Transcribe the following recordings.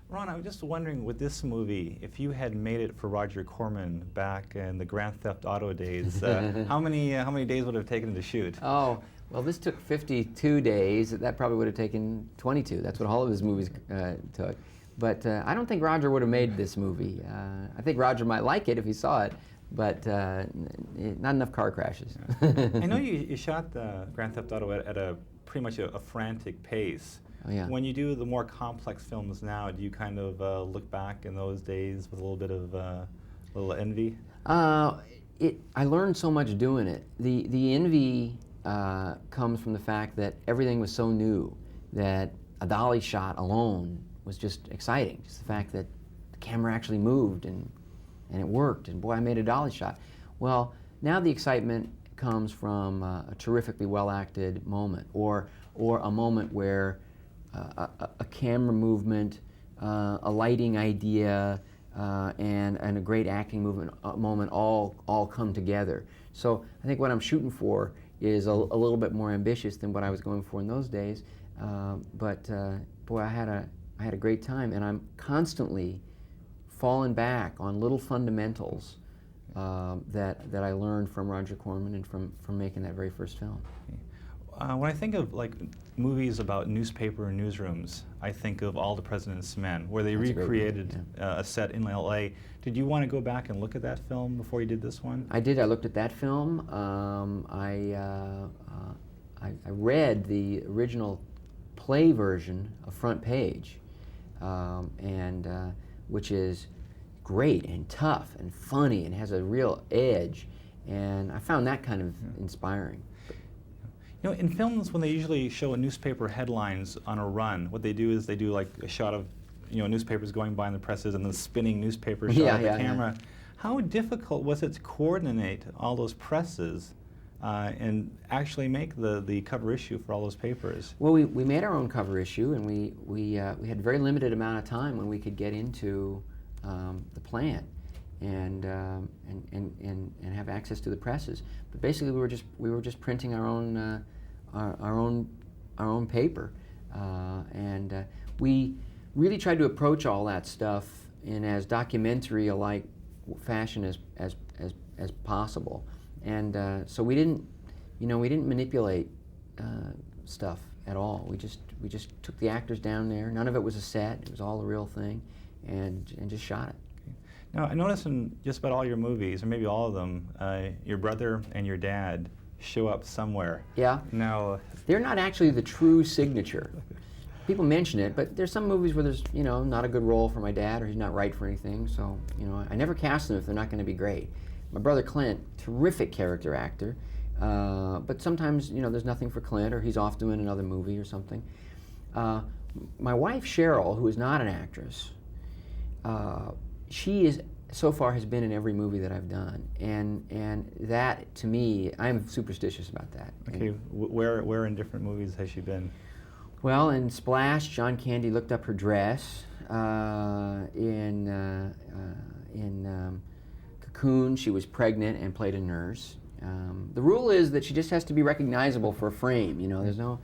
Ron, I was just wondering with this movie, if you had made it for Roger Corman back in the Grand Theft Auto days, how many days would it have taken to shoot? Oh, well, this took 52 days. That probably would have taken 22. That's what all of his movies took. But I don't think Roger would have made this movie. I think Roger might like it if he saw it, but not enough car crashes. I know you shot the Grand Theft Auto at a pretty much a frantic pace. Oh, yeah. When you do the more complex films now, do you kind of look back in those days with a little bit of little envy? I learned so much doing it. The envy comes from the fact that everything was so new that a dolly shot alone was just exciting. Just the fact that the camera actually moved and it worked, and boy, I made a dolly shot. Well, now the excitement comes from a terrifically well-acted moment, or a moment where a camera movement, a lighting idea, and a great acting moment all come together. So I think what I'm shooting for is a little bit more ambitious than what I was going for in those days. But boy, I had a great time, and I'm constantly falling back on little fundamentals that I learned from Roger Corman and from making that very first film. When I think of like movies about newspaper newsrooms, I think of All the President's Men, where they recreated a set in LA. Did you want to go back and look at that film before you did this one? I did. I looked at that film. I read the original play version of Front Page, which is great and tough and funny and has a real edge, and I found that kind of inspiring. You know, in films, when they usually show newspaper headlines on a run, what they do is they do like a shot of, newspapers going by in the presses and then spinning newspaper shot of the camera. Yeah. How difficult was it to coordinate all those presses and actually make the cover issue for all those papers? Well, we made our own cover issue, and we had a very limited amount of time when we could get into the plant and have access to the presses. But basically, we were just printing our own paper, and we really tried to approach all that stuff in as documentary-alike fashion as possible. And so we didn't manipulate stuff at all. We just took the actors down there. None of it was a set. It was all the real thing, and just shot it. Now, I noticed in just about all your movies, or maybe all of them, your brother and your dad show up somewhere. Yeah. Now, they're not actually the true signature. People mention it, but there's some movies where there's, not a good role for my dad, or he's not right for anything, so, I never cast them if they're not going to be great. My brother Clint, terrific character actor, but sometimes, there's nothing for Clint, or he's off doing another movie or something. My wife Cheryl, who is not an actress, she so far has been in every movie that I've done, and that, to me, I'm superstitious about that. Okay, and where in different movies has she been? Well, in Splash, John Candy looked up her dress. In Cocoon, she was pregnant and played a nurse. The rule is that she just has to be recognizable for a frame. There's not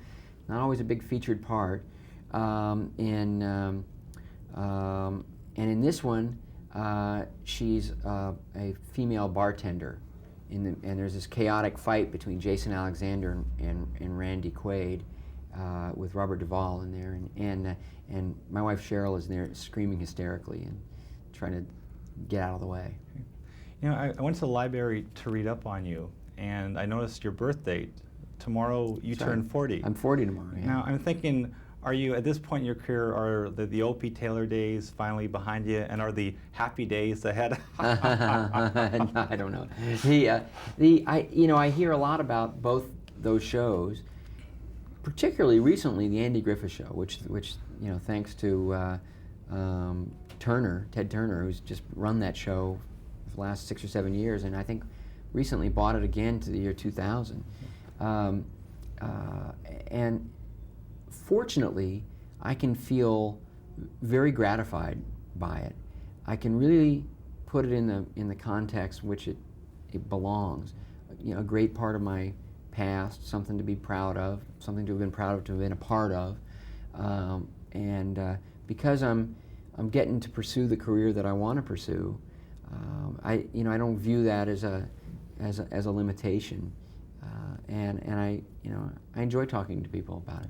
always a big featured part. And in this one, she's a female bartender, and there's this chaotic fight between Jason Alexander and Randy Quaid, with Robert Duvall in there, and my wife Cheryl is there screaming hysterically and trying to get out of the way. I went to the library to read up on you, and I noticed your birth date. Tomorrow you turn 40. I'm 40 tomorrow, yeah. Now, I'm thinking, are you, at this point in your career, are the Opie Taylor days finally behind you, and are the happy days ahead? No, I don't know. I hear a lot about both those shows, particularly recently the Andy Griffith Show, which thanks to Ted Turner, who's just run that show for the last 6 or 7 years, and I think recently bought it again to the year 2000. And fortunately, I can feel very gratified by it. I can really put it in the context in which it belongs. A great part of my past, something to be proud of, something to have been proud of, to have been a part of, and because I'm I'm getting to pursue the career that I want to pursue. I don't view that as a limitation, and I enjoy talking to people about it.